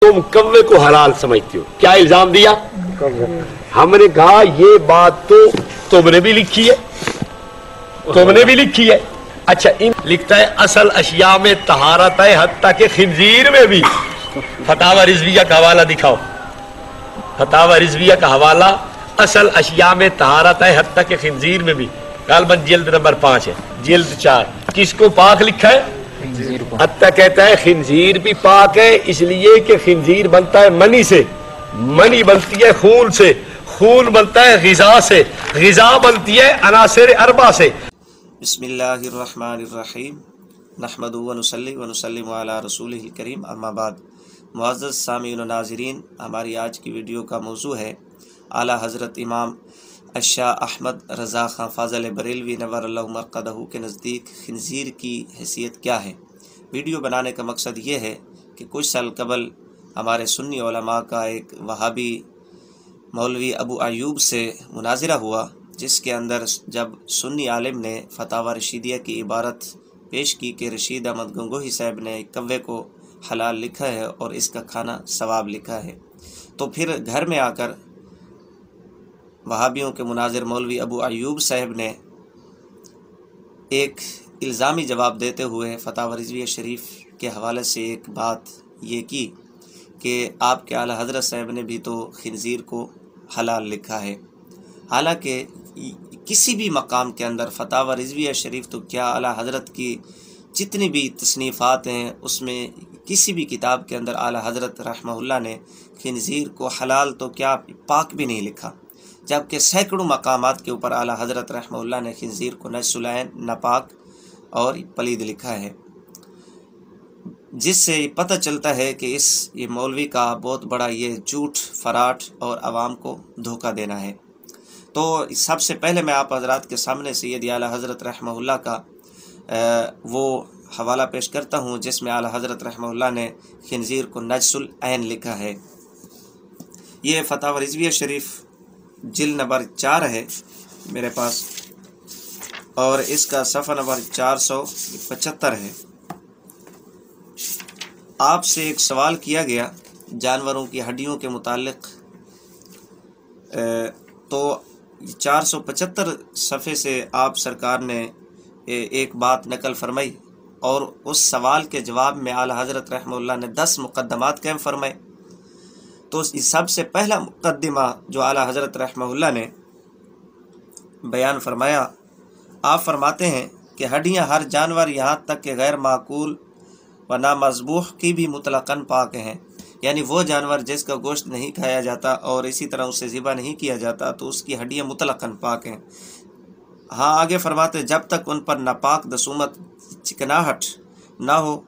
तुम कव्वे को हलाल समझते हो, क्या इल्जाम दिया? हमने कहा ये बात तो तुमने भी लिखी है, तुमने भी लिखी है। अच्छा, लिखता है असल अशिया में तहारत है हत्ता के खिंजीर में भी। फतावा रिजविया का हवाला दिखाओ, फतावा रिजविया का हवाला असल अशिया में तहारत है हत्ता के खिंजीर में भी, गालबन जिल्द नंबर 5 है, जिल्द 4। किसको पाक लिखा है? हत्ता कहता है खिंजीर भी पाक है, इसलिए कि खिंजीर बनता है मनी से, मनी बनती है खून से, खून बनता है ग़िज़ा से, ग़िज़ा बनती है अनासिर अरबा से। बिस्मिल्लाहिर्रहमानिर्रहीम नहमदु व नुसल्ली व नुसल्लिमु अला रसूलिहिल करीम अम्मा बाद। मुअज़्ज़ज़ सामीन व नाज़रीन, हमारी आज की वीडियो का मौजू है आला हज़रत इमाम अशाह अहमद रज़ा ख़ां फ़ाज़ल बरेलवी नव्वरल्लाहु मरक़दहू के नज़दीक खिंज़ीर की हैसियत क्या है। वीडियो बनाने का मकसद ये है कि कुछ साल कबल हमारे सुन्नी उलमा का एक वहाबी मौलवी अबू अयूब से मुनाज़रा हुआ, जिसके अंदर जब सुन्नी आलिम ने फतावा रशीदिया की इबारत पेश की कि रशीद अहमद गंगोही साहब ने कव्वे को हलाल लिखा है और इसका खाना सवाब लिखा है, तो फिर घर में आकर वहाबियों के मुनाजिर मौलवी अबू अयूब साहब ने एक इल्ज़ामी जवाब देते हुए फतावा रिज़विया शरीफ के हवाले से एक बात ये की कि आपके आला हज़रत साहब ने भी तो खिंज़ीर को हलाल लिखा है। हालांकि किसी भी मकाम के अंदर फतावा रिज़विया शरीफ तो क्या आला हज़रत की जितनी भी तसनीफ़ात हैं उसमें किसी भी किताब के अंदर आला हज़रत रहमहुल्लाह ने खिंज़ीर को हलाल तो क्या पाक भी नहीं लिखा, जबकि सैकड़ों मकामात के ऊपर आला हज़रत रहमहुल्लाह ने खिंज़ीर को नजसुलैन, नापाक और पलीद लिखा है, जिससे पता चलता है कि ये मौलवी का बहुत बड़ा ये झूठ फराट और आवाम को धोखा देना है। तो सबसे पहले मैं आप हज़रात के सामने सैयद आला हज़रत रहमहुल्लाह का वो हवाला पेश करता हूँ जिसमें आला हज़रत रहमहुल्लाह ने खिंज़ीर को नजसुलैन लिखा है। ये फतावा रिज़विया शरीफ जिल्द नंबर 4 है मेरे पास, और इसका सफ़ा नंबर 475 है। आपसे एक सवाल किया गया जानवरों की हड्डियों के मुतालिक, तो 475 सफ़े से आप सरकार ने एक बात नकल फरमाई और उस सवाल के जवाब में आला हज़रत रहमहुल्लाह ने 10 मुक़द्दमात क़ायम फरमाए। तो सबसे पहला मुक़द्दिमा जो आला हज़रत रहमहुल्लाह ने बयान फरमाया, आप फरमाते हैं कि हड्डियाँ हर जानवर यहाँ तक कि गैर माकूल व नामज़बूह की भी मुतलक़न पाक हैं, यानी वो जानवर जिसका गोश्त नहीं खाया जाता और इसी तरह उसे ज़िबा नहीं किया जाता तो उसकी हड्डियाँ मुतलक़न पाक हैं। हाँ, आगे फरमाते जब तक उन पर नापाक दसूमत चिकनाहट ना हो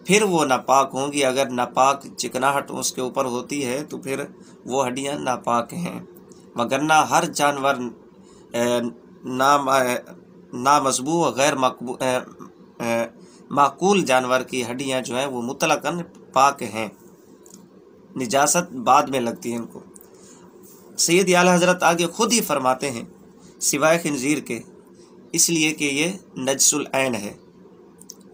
फिर वो नापाक होंगी। अगर नापाक चिकनाहट उसके ऊपर होती है तो फिर वो हड्डियाँ नापाक हैं, वगरना हर जानवर नामज़बू गैर माकूल जानवर की हड्डियाँ जो हैं वो मुतलक़न पाक हैं, निजासत बाद में लगती है इनको। सैयद आला हज़रत आगे खुद ही फरमाते हैं सिवाय खिंज़ीर के, इसलिए कि ये नजसुलैन है,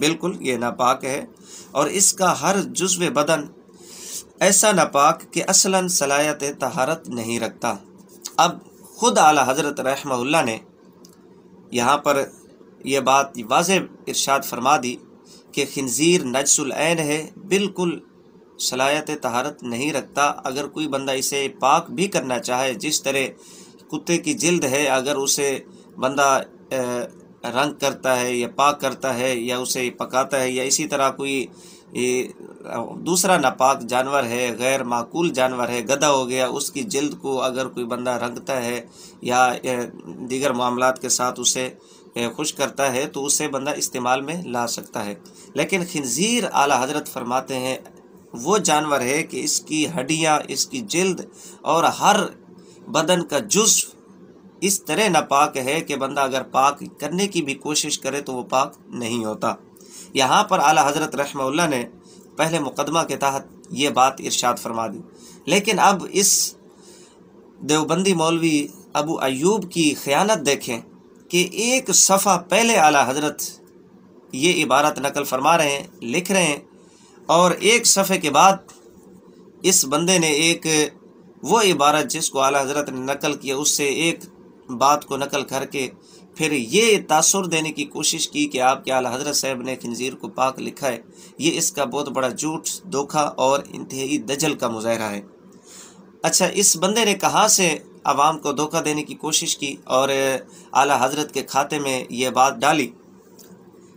बिल्कुल ये नापाक है और इसका हर जुज़्व बदन ऐसा नापाक कि असलन सलायत तहारत नहीं रखता। अब खुद आला हज़रत रहमहुल्लाह ने यहाँ पर यह बात वाज़ेह इरशाद फरमा दी कि खिंज़ीर नजसुलैन है, बिल्कुल सलायत तहारत नहीं रखता। अगर कोई बंदा इसे पाक भी करना चाहे, जिस तरह कुत्ते की जिल्द है, अगर उसे बंदा रंग करता है या पाक करता है या उसे पकाता है, या इसी तरह कोई दूसरा नापाक जानवर है, गैर माकूल जानवर है, गधा हो गया, उसकी जिल्द को अगर कोई बंदा रंगता है या दीगर मामलात के साथ उसे खुश करता है तो उसे बंदा इस्तेमाल में ला सकता है। लेकिन खिंज़ीर आला हज़रत फरमाते हैं वो जानवर है कि इसकी हड्डियाँ, इसकी जिल्द और हर बदन का जुज़्व इस तरह नापाक है कि बंदा अगर पाक करने की भी कोशिश करे तो वो पाक नहीं होता। यहाँ पर आला हज़रत रहमहुल्लाह ने पहले मुक़दमा के तहत ये बात इरशाद फरमा दी, लेकिन अब इस देवबंदी मौलवी अबू अयूब की ख़यानत देखें कि एक सफ़ा पहले आला हज़रत ये इबारत नकल फरमा रहे हैं, लिख रहे हैं اور ایک صفحے کے بعد اس بندے نے ایک وہ عبارت جس کو اعلیٰ حضرت نے نقل کیا اس سے ایک بات کو نقل کر کے پھر یہ تاثر دینے کی کوشش کی کہ آپ کے اعلیٰ حضرت صاحب نے خنزیر کو پاک لکھا ہے. یہ اس کا بہت بڑا جھوٹ، دھوکہ اور انتہائی دجل کا مظاہرہ ہے. اچھا، اس بندے نے کہاں سے عوام کو دھوکہ دینے کی کوشش کی اور اعلیٰ حضرت کے کھاتے میں یہ بات ڈالی؟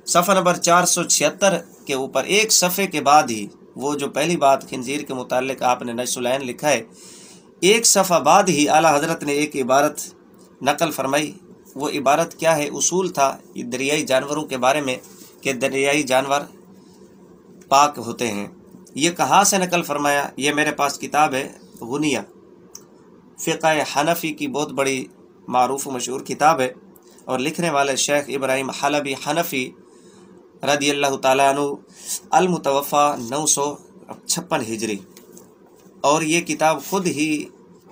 صفحہ نمبر 476 کے اوپر ایک صفحے کے بعد ہی وہ جو پہلی بات خنزیر کے متعلق آپ نے نشر العین لکھا ہے، ایک صفحہ بعد ہی اعلیٰ حضرت نے ایک عبارت نقل فرمائی. وہ عبارت کیا ہے؟ اصول تھا دریائی جانوروں کے بارے میں کہ دریائی جانور پاک ہوتے ہیں. یہ کہاں سے نقل فرمایا؟ یہ میرے پاس کتاب ہے غنیہ، فقہ حنفی کی بہت بڑی معروف و مشہور کتاب ہے، اور لکھنے والے شیخ ابراہیم حلبی حنفی رضی اللہ تعالیٰ عنہ، المتوفی 956 ہجری. اور یہ کتاب خود ہی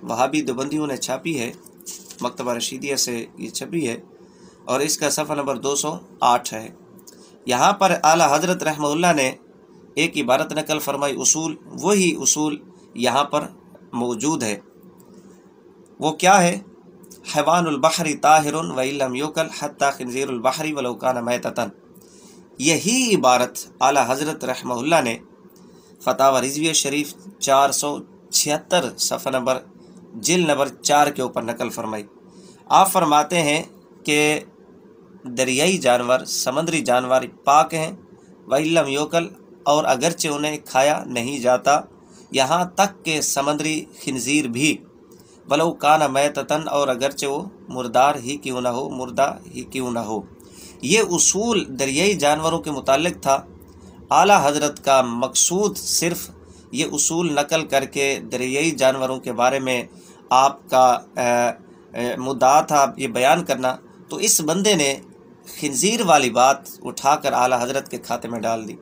وہابی دیوبندیوں نے چھاپی ہے، مکتبہ رشیدیہ سے یہ چھپی ہے، اور اس کا صفحہ نمبر 208 ہے. یہاں پر اعلیٰ حضرت رحمہ اللہ نے ایک عبارت نقل فرمائی، اصول، وہی اصول یہاں پر موجود ہے. وہ کیا ہے؟ حیوان البحر طاہر وان لم یوکل حتی خنزیر البحر ولو کان میتۃ. یہی عبارت اعلیٰ حضرت رحمہ اللہ نے فتاوی رضویہ شریف 476 صفحہ نمبر جلد نمبر 4 کے اوپر نقل فرمائی. آپ فرماتے ہیں کہ دریائی جانور، سمندری جانور پاک ہیں، وان لم یوکل، اور اگرچہ انہیں کھایا نہیں جاتا، یہاں تک کہ سمندری خنزیر بھی، ولو کان میتۃ، اور اگرچہ وہ مردار ہی کیوں نہ ہو، مردہ ہی کیوں نہ ہو. یہ اصول دریائی جانوروں کے متعلق تھا. اعلیٰ حضرت کا مقصود صرف یہ اصول نقل کر کے دریائی جانوروں کے بارے میں آپ کا مدعا تھا، یہ بیان کرنا. تو اس بندے نے خنزیر والی بات اٹھا کر اعلیٰ حضرت کے کھاتے میں ڈال دی.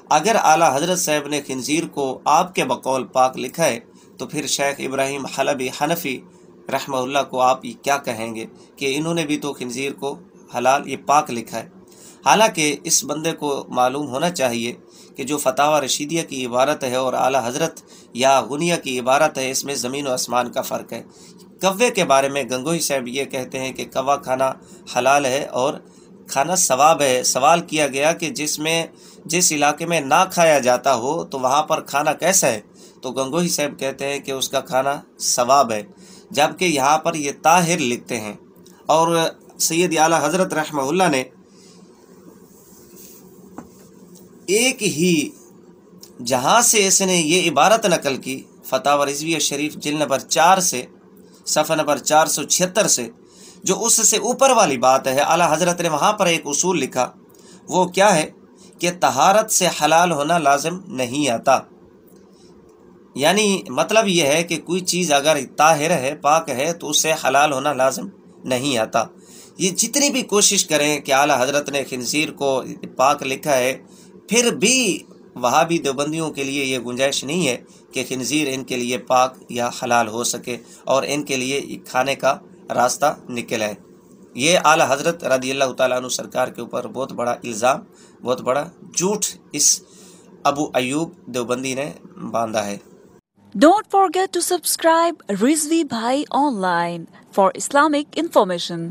اگر اعلیٰ حضرت صاحب نے خنزیر کو آپ کے بقول پاک لکھا ہے تو پھر شیخ ابراہیم حلبی حنفی رحمہ اللہ کو آپ کیا کہیں گے کہ انہوں نے بھی تو خنزیر کو حلال، یہ پاک لکھا ہے. حالانکہ اس بندے کو معلوم ہونا چاہیے کہ جو فتاوی رشیدیہ کی عبارت ہے اور اعلیٰ حضرت یا غنیہ کی عبارت ہے، اس میں زمین و آسمان کا فرق ہے. کوے کے بارے میں گنگوہی صاحب یہ کہتے ہیں کہ کوا کھانا حلال ہے اور کھانا ثواب ہے. سوال کیا گیا کہ جس علاقے میں نہ کھایا جاتا ہو تو وہاں پر کھانا کیسا ہے؟ تو گنگوہی صاحب کہتے ہیں کہ اس کا کھانا ثواب ہے، جبکہ یہاں پر یہ طاہر لکھتے ہیں. اور سید اعلیٰ حضرت رحمہ اللہ نے ایک ہی جہاں سے اس نے یہ عبارت نقل کی، فتاوی رضویہ شریف جلد نمبر 4 سے صفحہ نمبر 476 سے، جو اس سے اوپر والی بات ہے، اعلیٰ حضرت نے وہاں پر ایک اصول لکھا. وہ کیا ہے کہ طہارت سے حلال ہونا لازم نہیں آتا. یعنی مطلب یہ ہے کہ کوئی چیز اگر طاہر ہے، پاک ہے، تو اس سے حلال ہونا لازم نہیں آتا. یہ جتنی بھی کوشش کریں کہ اعلیٰ حضرت نے خنزیر کو پاک لکھا ہے، پھر بھی وہابی دیوبندیوں کے لیے یہ گنجائش نہیں ہے کہ خنزیر ان کے لیے پاک یا حلال ہو سکے اور ان کے لیے کھانے کا راستہ نکل آئے. یہ اعلیٰ حضرت رضی اللہ تعالیٰ عنہ سرکار کے اوپر بہت بڑا الزام، بہت بڑا جھوٹ اس ابو ایوب دیوبندی نے باندھا ہے. Don't forget to subscribe Rizvi Bhai Online for Islamic information.